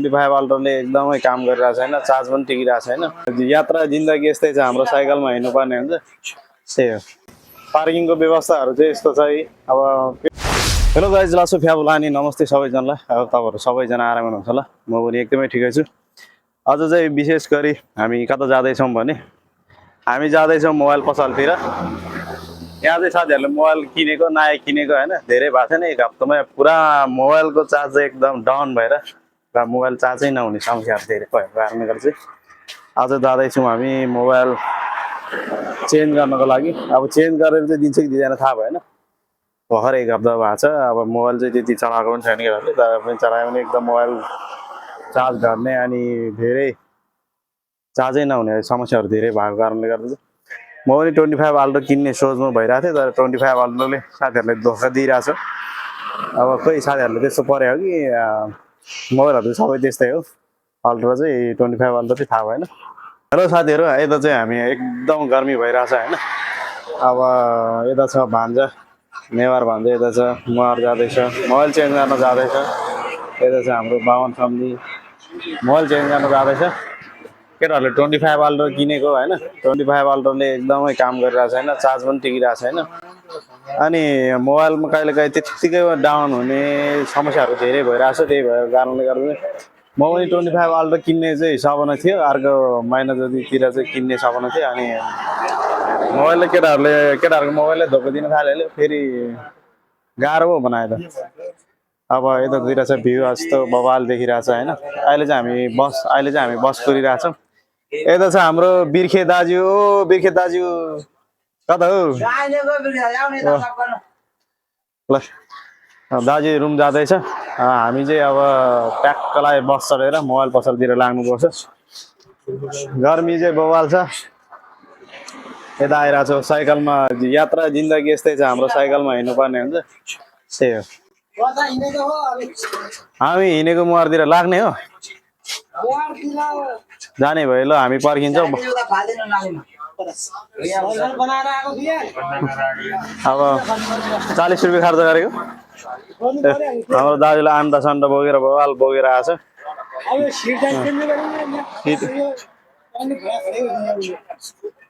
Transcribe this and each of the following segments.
25 अल्ट्राले एकदमै काम गरिरहेको छैन, चार्ज पनि टिकिरहेको छैन। यात्रा जिन्दगी यस्तै छ, हाम्रो साइकलमा हिँड्नुपर्ने हुन्छ। त्यही हो, पार्किङको व्यवस्थाहरू चाहिँ यस्तो छ है। अब हेलो गाइज, लासो फ्याबुलानी नमस्ते सबैजनालाई। अब तपाईँहरू सबैजना आराम हुनुहुन्छ होला, म पनि एकदमै ठिकै छु। आज चाहिँ विशेष गरी हामी कता जाँदैछौँ भने हामी जाँदैछौँ मोबाइल पसलतिर। यहाँ चाहिँ साथीहरूले मोबाइल किनेको नयाँ किनेको होइन, धेरै भएको छैन, एक हप्तामा पुरा मोबाइलको चार्ज चाहिँ एकदम डाउन भएर र मोबाइल चार्जै नहुने समस्याहरू धेरै भएको कारणले गर्दा चाहिँ आज जाँदैछौँ हामी मोबाइल चेन्ज गर्नको लागि। अब चेन्ज गरेर चाहिँ दिन्छ कि दिँदैन थाहा भएन, भर्खर एक हप्ता भएको छ। अब मोबाइल चाहिँ त्यति चलाएको पनि छैन केटाहरूले, तर पनि चलायो भने एकदम मोबाइल चार्ज गर्ने अनि धेरै चार्जै नहुने समस्याहरू धेरै भएको कारणले गर्दा चाहिँ म पनि 25 अल्ट्रा किन्ने सोचमा भइरहेको थिएँ। तर 25 अल्ट्राले साथीहरूले धोका दिइरहेछ। अब खोइ साथीहरूले त्यस्तो पऱ्यो कि मोबाइलहरू सबै त्यस्तै हो, अल्ट्रा चाहिँ 25 अल्ट्रा चाहिँ थाहा भएन। हेलो साथीहरू, यता चाहिँ हामी एकदम गर्मी भइरहेछ होइन। अब यता छ भान्जा, नेवार भान्जा, यता छ मुहार जाँदैछ, मोबाइल चेन्ज गर्न जाँदैछ। यता छ हाम्रो बाहुन सम्झी, मोबाइल चेन्ज गर्न जाँदैछ। केटाहरूले 25 अल्ट्रा किनेको होइन, 25 अल्ट्राले एकदमै काम गरिरहेको छैन, चार्ज पनि टिकिरहेको छैन। अनि मोबाइलमा कहिलेकाहीँ त्यत्तिकै डाउन हुने समस्याहरू धेरै भइरहेछ। त्यही भएको कारणले गर्दा म पनि 25 अल्ट्रा किन्ने चाहिँ सपना थियो, अर्को महिना जतितिर चाहिँ किन्ने सपना थियो। अनि मोबाइलले केटाहरूको मोबाइलले धोका दिन थाल्यो, फेरि गाह्रो पो बनायो त। अब यतातिर चाहिँ भ्यू यस्तो बवाल देखिरहेछ होइन। अहिले चाहिँ हामी बस कुरिरहेछौँ। यता छ हाम्रो बिर्खे दाजु। ओ बिर्खे दाजु कता हो? ल दाजु रुम जाँदैछ। हामी चाहिँ अब ट्याक्कलाई बस चढेर मोबाइल पसलतिर लाग्नुपर्छ। गर्मी चाहिँ बवाल छ। यता आइरहेको छ साइकलमा। यात्रा जिन्दगी यस्तै छ, हाम्रो साइकलमा हिँड्नुपर्ने हुन्छ। त्यही हो, हामी हिँडेको मुहारतिर लाग्ने हो। जाने भयो, ल हामी पर्खिन्छौँ। अब 40 रुपियाँ खर्च गरेको हाम्रो दाजुले आन्डा सान्डा बोकेर बवाल बोकेर आएछ।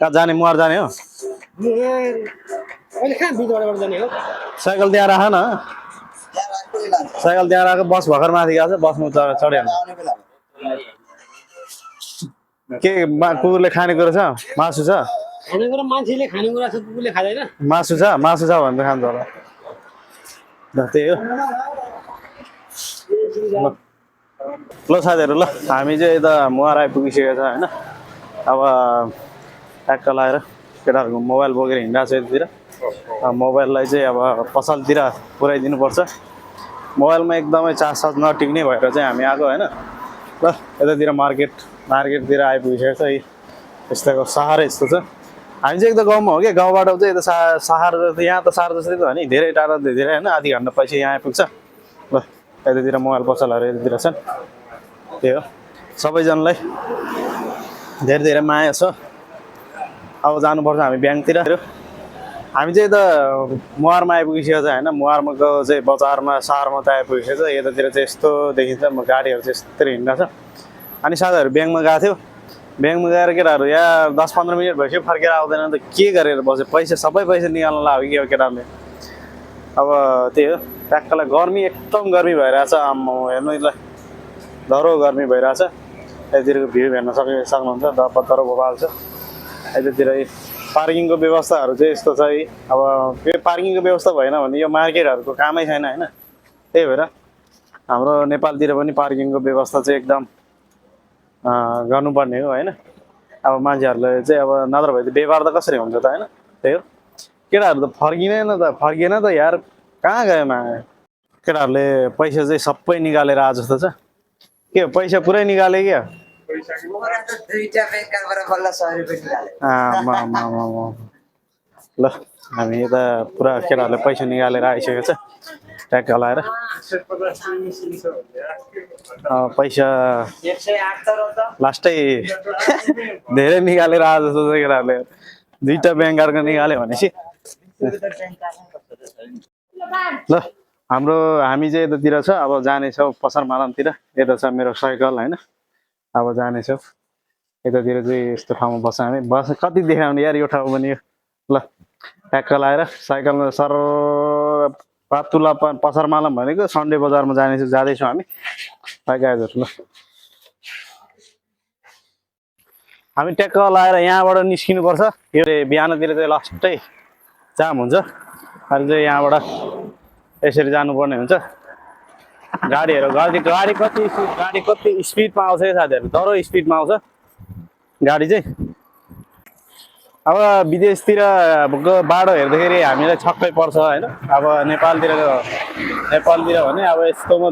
कहाँ जाने? मुहार जाने हो? साइकल त्यहाँ राख न, साइकल त्यहाँ राख। बस भर्खर माथि गएको छ, बसमा चढ्यो। के कुकुरले खानेकुरा छ? मासु छ? मान्छेले खानेकुरा छ, कुकुरले खाँदैन। मासु छ भने त खान्छ होला। त्यही हो। ल साथीहरू, ल हामी चाहिँ यता मुहार आइपुगिसकेको छ होइन। अब ट्याक्क लगाएर केटाहरूको मोबाइल बोकेर हिँडिरहेको छ यतातिर। मोबाइललाई चाहिँ अब पसलतिर पुऱ्याइदिनुपर्छ। मोबाइलमा एकदमै चार्ज नटिक्ने भएर चाहिँ हामी आएको होइन। ल यतातिर मार्केटतिर आइपुगिसकेको छ। यस्तोको सहर यस्तो छ। हामी चाहिँ एकदम गाउँमा हो कि, गाउँबाट चाहिँ यता सहर यहाँ त सहर जस्तै त हो नि, धेरै टाढा धेरै होइन, आधी घन्टा पछि यहाँ आइपुग्छ। ल यतातिर मोबाइल पसलहरू यतातिर छन्। त्यही हो, सबैजनालाई धेरै धेरै माया छ। अब जानुपर्छ हामी ब्याङ्कतिर। हामी चाहिँ यता मुहारमा आइपुगिसकेको छ होइन। मुहारमाको चाहिँ बजारमा सहरमा त आइपुगिसकेको छ। यतातिर चाहिँ यस्तो देखिन्छ, गाडीहरू चाहिँ यस्तरी हिँड्दैछ। अनि साथीहरू ब्याङ्कमा गएको थियो, ब्याङ्कमा गएर केटाहरू यहाँ 10-15 मिनट भइसक्यो, फर्केर आउँदैन त के गरेर बस्यो? सबै पैसा निकाल्न लाग्यो कि अब केटाहरूले। अब त्यही हो, ट्याक्कलाई गर्मी एकदम गर्मी भइरहेछ। हेर्नु ल, डह्रो गर्मी भइरहेछ। यतातिरको भ्यू हेर्न सक्नुहुन्छ, दरो बवाल छ। यतातिर पार्किङको व्यवस्थाहरू चाहिँ यस्तो छ है। अब यो पार्किङको व्यवस्था भएन भने यो मार्केटहरूको कामै छैन होइन। त्यही भएर हाम्रो नेपालतिर पनि पार्किङको व्यवस्था चाहिँ एकदम गर्नुपर्ने हो होइन। अब मान्छेहरूले चाहिँ अब नत्र भए त व्यवहार त कसरी हुन्छ त होइन। त्यही हो, केटाहरू त फर्किएन त यार, कहाँ गयो केटाहरूले पैसा चाहिँ सबै निकालेर आए जस्तो छ। के पैसा पुरै निकाले क्या? ल हामी यता पुरा केटाहरूले पैसा निकालेर आइसकेको छ ट्याक्क लाएर। पैसा लास्टै धेरै निकालेर आए जस्तो छ केटाहरूले। 2टा ब्याङ्क अर्को निकाल्यो भनेपछि। ल हामी चाहिँ यतातिर छ अब जानेछौँ पसर मालामतिर यता छ मेरो साइकल होइन अब जानेछौँ यतातिर चाहिँ यस्तो ठाउँमा बस्छ हामी कति देखाउने यार यो ठाउँ पनि ल ट्याक्क लाएर साइकलमा सर पातुला पसर मालाम भनेको सन्डे बजारमा जाँदैछौँ हामी गाइजहरू ल हामी ट्याक्क लाएर यहाँबाट निस्किनुपर्छ यो बिहानतिर चाहिँ लास्टै जाम हुन्छ अहिले चाहिँ यहाँबाट यसरी जानुपर्ने हुन्छ गाडी कति स्पिडमा आउँछ है साथीहरू डह्रो स्पिडमा आउँछ गाडी चाहिँ अब विदेशतिर बाटो हेर्दाखेरि हामीलाई छक्कै पर्छ होइन अब नेपालतिर भने अब यस्तोमा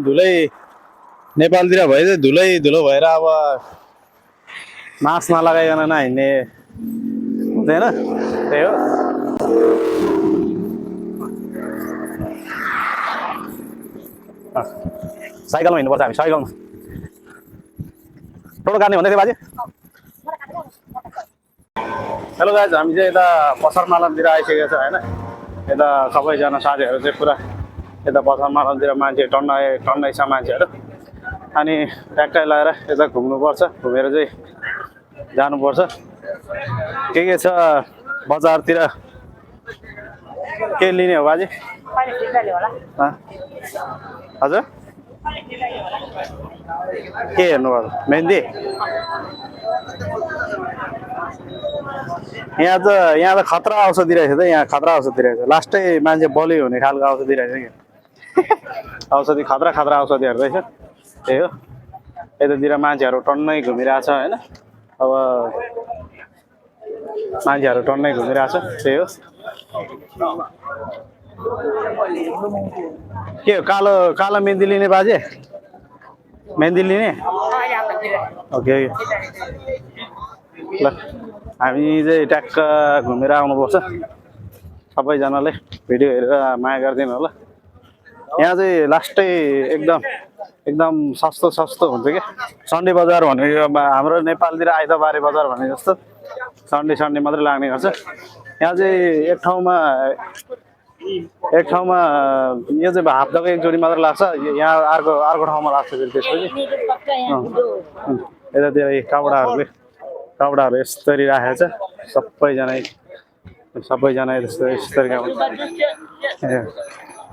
नेपालतिर भए चाहिँ धुलो भएर अब मास्क नलगाइकन नहिँड्ने हुँदैन त्यही हो साइकलमा हिँड्नुपर्छ हामी साइकलमा टोटो काट्ने भन्दै थियो बाजे हेलो गाइज हामी चाहिँ यता पसर मालामतिर आइसकेको छ होइन यता सबैजना साथीहरू चाहिँ पुरा यता पसर मालामतिर मान्छे टन्नै छ मान्छेहरू अनि ट्याक्कै लगाएर यता घुम्नुपर्छ घुमेर चाहिँ जानुपर्छ के छ बजारतिर के लिने हो बाजे हजुर के हेर्नुभयो मेहन्दी यहाँ त खतरा औषधि रहेछ त यहाँ खतरा औषधि रहेछ लास्टै मान्छे बलियो हुने खालको औषधि रहेछ कि औषधि खतरा औषधिहरू रहेछ त्यही हो यतातिर मान्छेहरू टन्नै घुमिरहेछ होइन अब मान्छेहरू टन्नै घुमिरहेछ त्यही हो के हो कालो मेहन्दी लिने बाजे मेहन्दी लिने ओके ल हामी चाहिँ ट्याक्क घुमेर आउनुपर्छ सबैजनाले भिडियो हेरेर माया गरिदिनु होला यहाँ चाहिँ लास्टै एकदम सस्तो हुन्छ क्या सन्डे बजार भनेको हाम्रो नेपालतिर आइतबारे बजार भने जस्तो सन्डे मात्रै लाग्ने गर्छ यहाँ चाहिँ एक ठाउँमा यो चाहिँ हप्ताको एकचोटि मात्र लाग्छ यहाँ अर्को ठाउँमा लाग्छ फेरि त्यसपछि यतातिर कपडाहरू यसरी राखेको छ सबैजना यसरी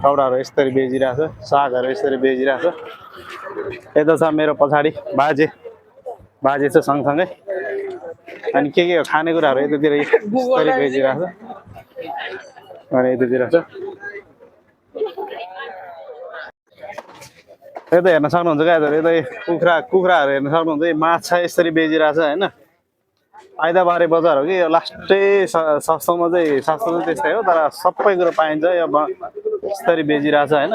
कपडाहरू यसरी बेचिरहेको छ सागहरू यसरी बेचिरहेको छ यता छ मेरो पछाडि बाजे छ सँगसँगै अनि के हो खानेकुराहरू यतातिर यसरी बेचिरहेको छ अनि यतातिर छ यता हेर्न सक्नुहुन्छ क्या यता कुखुराहरू हेर्न सक्नुहुन्छ माछा यसरी बेचिरहेको छ होइन आइतबारे बजार हो कि यो लास्टै सस्तोमा त्यस्तै हो तर सबै कुरो पाइन्छ यो यसरी बेचिरहेको छ होइन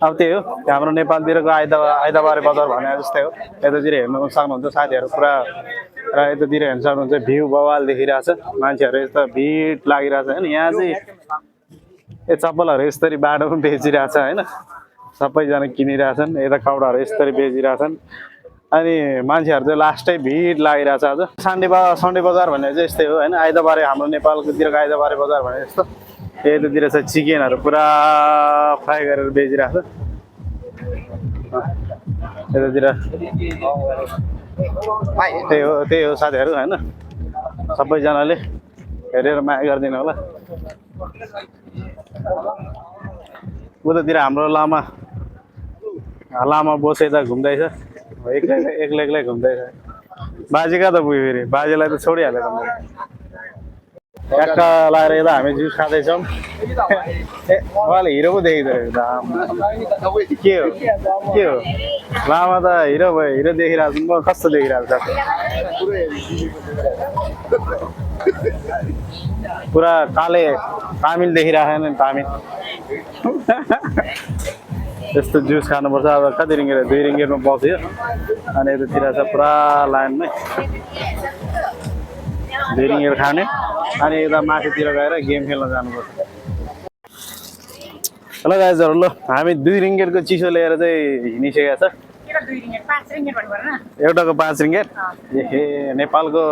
अब त्यही हो हाम्रो नेपालतिरको आइतबारे बजार भने जस्तै हो यतातिर हेर्नु सक्नुहुन्छ साथीहरू पुरा र यतातिर हेर्न सक्नुहुन्छ भ्यू बवाल देखिरहेछ मान्छेहरू यस्तो भिड लागिरहेछ होइन यहाँ चाहिँ यो चप्पलहरू यसरी बाटोमा बेचिरहेछ होइन सबैजना किनिरहेछन् यता कपडाहरू यसरी बेचिरहेछन् अनि मान्छेहरू चाहिँ लास्टै भिड लागिरहेछ आज सन्डे बजार भने चाहिँ यस्तै हो होइन आइतबारे हाम्रो नेपालकोतिरको आइतबारे बजार भने जस्तो यतातिर चाहिँ चिकनहरू पुरा फ्राई गरेर बेचिरहेछ यतातिर त्यही हो साथीहरू होइन सबैजनाले हेरेर माया गरिदिनु होला उतातिर हाम्रो लामा बोस यता घुम्दैछ एक्लै घुम्दैछ बाजे कहाँ त पुग्यो फेरि बाजेलाई त छोडिहाल्यो ट्याक्क लगाएर यता हामी जुस खाँदैछौँ उहाँले हिरो पो देखिँदो रहेछ के हो लामा त हिरो देखिरहेको छु म कस्तो देखिरहेको छ पुरा तामिल देखिरहेको नि तामिल यस्तो जुस खानुपर्छ अब कति रिङ्गेट 2 रिङ्गेटमा पाउँथ्यो अनि यतातिर छ पुरा लाइनमै 2 रिङ्गेट खाने अनि यता माथितिर गएर गेम खेल्न जानुपर्छ हेलो गाइजहरू ल हामी 2 रिङ्गेटको चिसो लिएर चाहिँ हिँडिसकेको छ एउटाको 5 रिङ्गेट ए नेपालको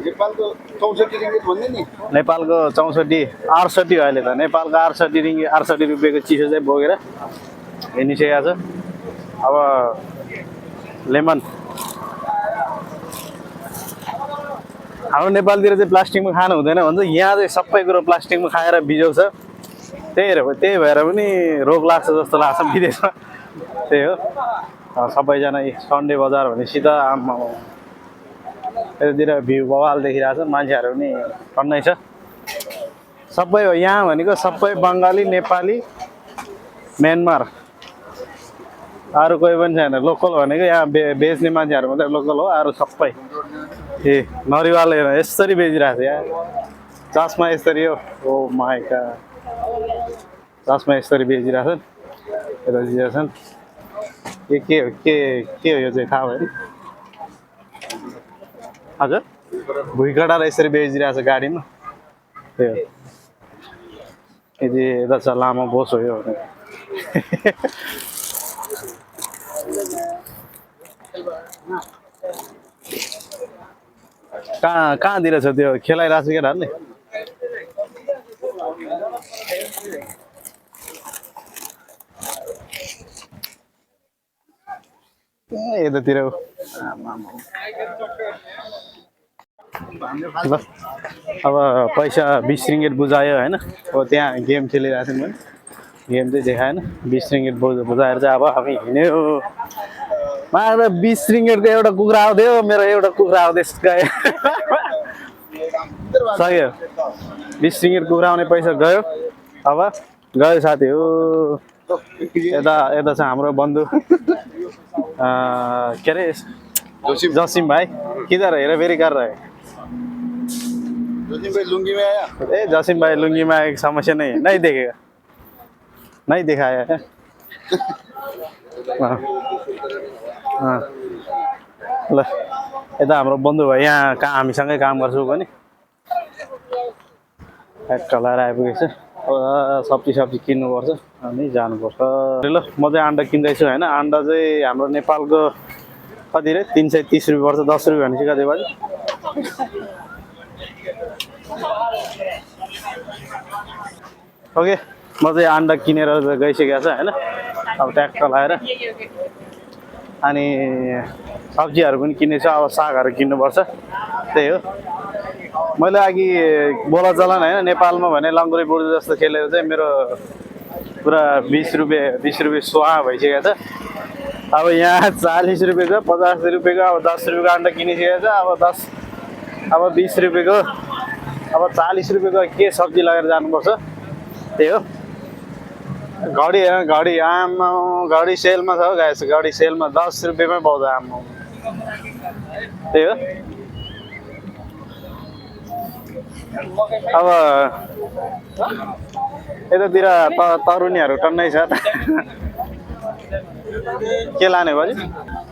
64 रिङ्गित भन्दै नि। नेपालको 64 68 हो अहिले त नेपालको 68 रुपियाँको चिसो चाहिँ बोकेर हिँडिसकेको छ। अब लेमन हाम्रो नेपालतिर चाहिँ प्लास्टिकमा खानु हुँदैन भन्छ, यहाँ चाहिँ सबै कुरो प्लास्टिकमा खाएर बिजोग्छ। त्यही भएर पनि रोग लाग्छ जस्तो लाग्छ विदेशमा। त्यही हो सबैजना सन्डे बजार भनेपछि त आम्मा यतातिर भ्यू बवाल देखिरहेको छ, मान्छेहरू पनि टन्नै छ। सबै हो यहाँ भनेको सबै बङ्गाली नेपाली म्यानमार, अरू कोही पनि छैन। लोकल भनेको यहाँ बेच्ने मान्छेहरू मात्रै लोकल हो, अरू सबै ए नरिवाल यसरी बेचिरहेको छ यहाँ। चस्मा यसरी हो, ओ माइका चस्मा यसरी बेचिरहेको छन् यता दिएछन्। के हो यो चाहिँ थाहा भयो? हजुर भुइँकटाएर यसरी बेचिरहेको छ गाडीमा। त्यही हो यदि यता छ लामो बोस हो यो भने। कहाँतिर छ त्यो खेलाइरहेको छ केटाहरूले? यतातिर ल अब पैसा 20 रिङ्गेट बुझायो होइन। अब त्यहाँ गेम खेलिरहेको थियौँ मैले, गेम चाहिँ देखाएन। 20 रिङ्गेट बुझाएर चाहिँ अब हामी हिँड्यो। मलाई 20 रिङ्गेटको एउटा कुखुरा आउँथ्यो, मेरो एउटा कुखुरा आउँदै गयो। सक्यो 20 रिङ्गेट कुखुरा आउने पैसा गयो। अब गयो साथी हो। यता छ हाम्रो बन्धु के अरे जसिम भाई, किधर हेरा फेरि कर रहे? जसिम भाई लुंगी में आया। ए जसिम भाई लुंगी में एक समस्या नहीं देखेगा, नहीं दिखाया है। ल यता हाम्रो बन्धु भाइ यहाँ हामीसँगै काम गर्छु पनि ठ्याक्क लाएर आइपुगेको छ। सब्जी किन्नुपर्छ अनि जानुपर्छ। ल म चाहिँ अन्डा किन्दैछु होइन। अन्डा चाहिँ हाम्रो नेपालको कति रे 330 रुपियाँ पर्छ, 10 रुपियाँ भनेपछि कति भयो? ओके म चाहिँ अन्डा किनेर गइसकेको छ होइन। अब ट्याक्क लाएर अनि सब्जीहरू पनि किनेछु। अब सागहरू किन्नुपर्छ। त्यही हो मैले अघि बोला चलन होइन नेपालमा भने लङ्गुरी बुढो जस्तो खेलेर चाहिँ मेरो पुरा 20 रुपियाँ सुहा भइसकेको छ। अब यहाँ 40 रुपियाँको 50 रुपियाँको अब 10 रुपियाँको अन्डा किनिसकेको छ। अब 20 रुपियाँको अब 40 रुपियाँको के सब्जी लगेर जानुपर्छ। त्यही हो घडी आमा घडी सेलमा छ हो गाइस, घडी सेलमा 10 रुपियाँमै पाउँछ आमा। त्यही हो अब यतातिर तरुनीहरू टन्नै छ। के लाने बाजे?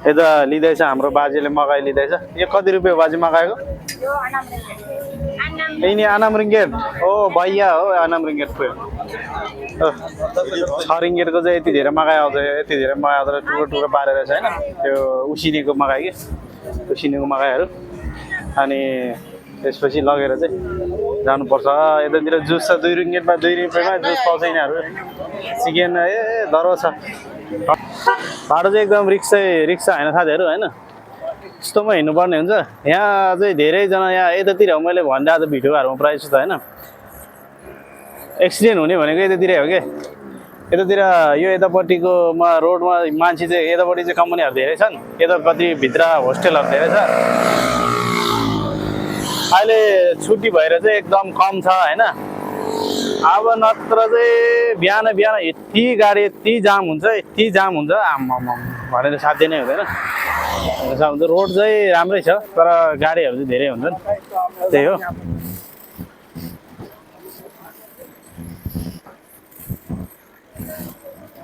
यता लिँदैछ हाम्रो बाजेले मकै लिँदैछ। यो कति रुपियाँ बाजे मगाएको? ए नि आनाम रिङ्गेट। ओ भैया हो आनाम रिङ्गेट थियो। 6 रिङ्गेटको चाहिँ यति धेरै मगाइ आउँछ, यति धेरै मगाइ आउँछ टुक्रो पारेर चाहिँ होइन। त्यो उसिनेको मगाइ कि उसिनेको मगाइहरू अनि त्यसपछि लगेर चाहिँ जानुपर्छ। यतातिर जुस छ 2 रिङ्गेटमा 2 रुपियाँमा जुस पाउँछ यिनीहरू। चिकन ए दरो छ। बाटो चाहिँ एकदम रिक्सा होइन साथीहरू होइन। यस्तोमा हिँड्नुपर्ने हुन्छ। यहाँ चाहिँ धेरैजना यहाँ यतातिर हो, मैले भनिरहेको थ भिडियोहरूमा प्रायः जस्तो होइन। एक्सिडेन्ट हुने भनेको यतातिरै हो क्या। यतातिर यो यतापट्टिको रोडमा मान्छे चाहिँ यतापट्टि चाहिँ कम्पनीहरू धेरै छन्, यता कति भित्र होस्टेलहरू धेरै छ। अहिले छुट्टी भएर चाहिँ एकदम कम छ होइन। अब नत्र चाहिँ बिहान यति गाडी यति जाम हुन्छ आम्मामा भनेर साध्य नै हुँदैन। रोड चाहिँ राम्रै छ तर गाडीहरू चाहिँ धेरै हुन्छन्। त्यही हो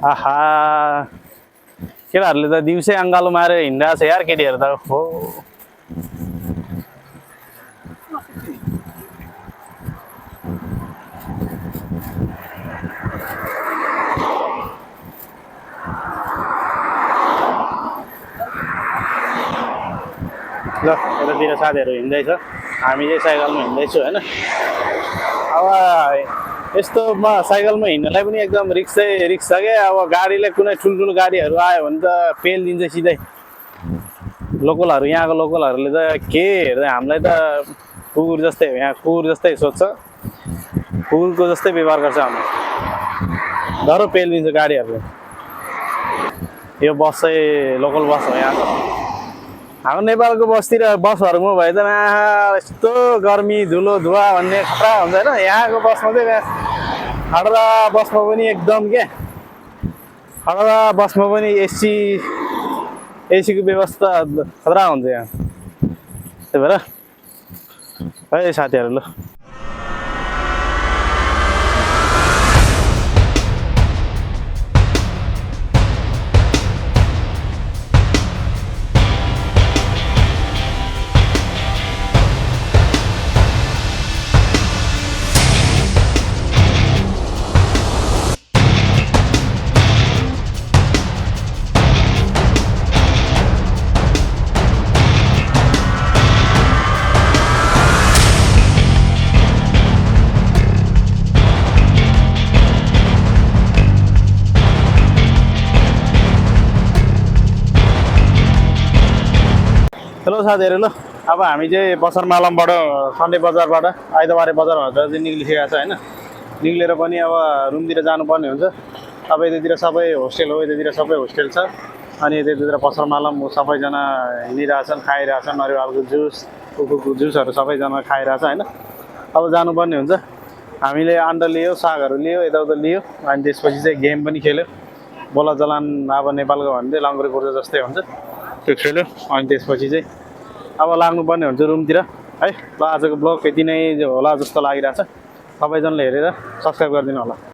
आहा केटाहरूले त दिउँसै अङ्गालो मारेर हिँडिरहेको छ यार केटीहरू त। हो ल यतातिर साथीहरू हिँड्दैछ हामी चाहिँ साइकलमा हिँड्दैछु होइन अब यस्तोमा साइकलमा हिँड्नलाई पनि एकदम रिक्स छ क्या अब गाडीले कुनै ठुल्ठुलो गाडीहरू आयो भने त पेलिदिन्छ सिधै लोकलहरू यहाँको लोकलहरूले त के हेर्दै हामीलाई त कुकुर जस्तै हो यहाँ कुकुर जस्तै सोध्छ कुकुरको जस्तै व्यवहार गर्छ हामीलाई डह्रो पेलिदिन्छ गाडीहरूले यो बस चाहिँ लोकल बस हो यहाँको हाम्रो नेपालको बसतिर बसहरूमा भए त यस्तो गर्मी धुलो धुवा भन्ने खतरा हुन्छ होइन यहाँको बसमा चाहिँ खतरा बसमा पनि एकदम के खतरा बसमा पनि एसीको व्यवस्था खतरा हुन्छ यहाँ त्यही भएर है साथीहरू ल हेलो साथीहरू ल अब हामी चाहिँ बसर मालमबाट सन्डे बजारबाट आइतबारे बजारबाट चाहिँ निक्लिसकेको छ होइन निक्लेर पनि अब रुमतिर जानुपर्ने हुन्छ अब यतातिर सबै होस्टेल हो यतातिर सबै होस्टेल छ अनि यतातिर बसर मालम सबैजना हिँडिरहेछन् खाइरहेछन् नरिवलको जुस कुकुरको जुसहरू सबैजना खाइरहेछ होइन अब जानुपर्ने हुन्छ हामीले अन्डा लियो सागहरू लियो यताउता लियो अनि त्यसपछि चाहिँ गेम पनि खेल्यो बोला जलान अब नेपालको भन्दै लङ्गुरी कुर्ता जस्तै हुन्छ त्यो खेल्यो अनि त्यसपछि चाहिँ अब लाग्नुपर्ने हुन्छ रुमतिर है ल आजको ब्लग यति नै होला जस्तो लागिरहेछ सबैजनाले हेरेर सब्सक्राइब गरिदिनु होला